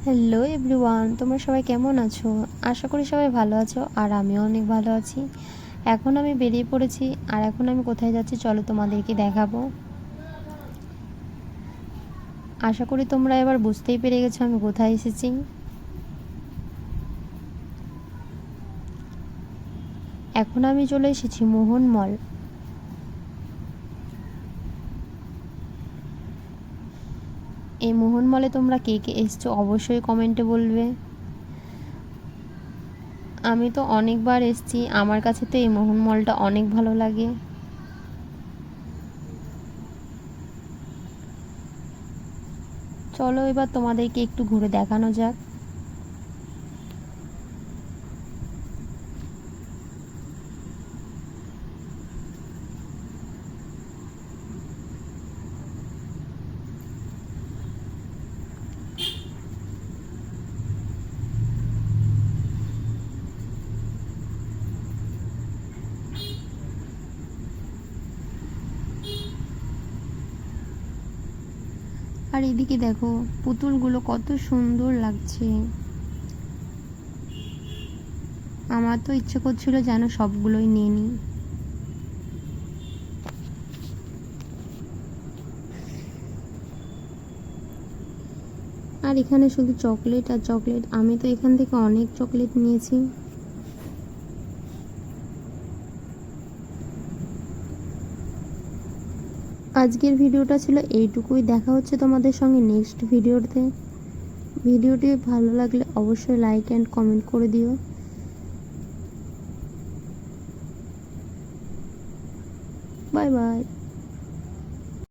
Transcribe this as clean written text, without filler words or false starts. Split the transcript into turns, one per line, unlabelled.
Hello everyone, তোমরা সবাই কেমন আছো? আশা করি সবাই ভালো আছো, আর আমিও অনেক ভালো আছি। এখন আমি বেরিয়ে পড়েছি, আর এখন আমি কোথায় যাচ্ছি চলো তোমাদেরকে দেখাবো। আশা করি তোমরা এবার বুঝতেই পেরে গেছো আমি কোথায় এসেছি। এখন আমি চলে এসেছি মোহন মল। এই মোহন মলে তোমরা কে কে এসছো অবশ্যই কমেন্টে বলবে। আমি তো অনেকবার এসেছি, আমার কাছে তো এই মোহন মলটা অনেক ভালো লাগে। চলো এবার তোমাদেরকে একটু ঘুরে দেখানো যাক। আর এদিকে দেখো পুতুলগুলো কত সুন্দর লাগছে। আমার তো ইচ্ছে করছিল যেন সবগুলোই নিয়ে নিই। আর এখানে শুধু চকলেট আর চকলেট, আমি তো এখান থেকে অনেক চকলেট নিয়েছি। আজকের ভিডিওটা ছিল এইটুকুই। দেখা হচ্ছে তোমাদের সঙ্গে নেক্সট ভিডিওতে। ভিডিওটি ভালো লাগলে অবশ্যই লাইক অ্যান্ড কমেন্ট করে দিও। Bye bye.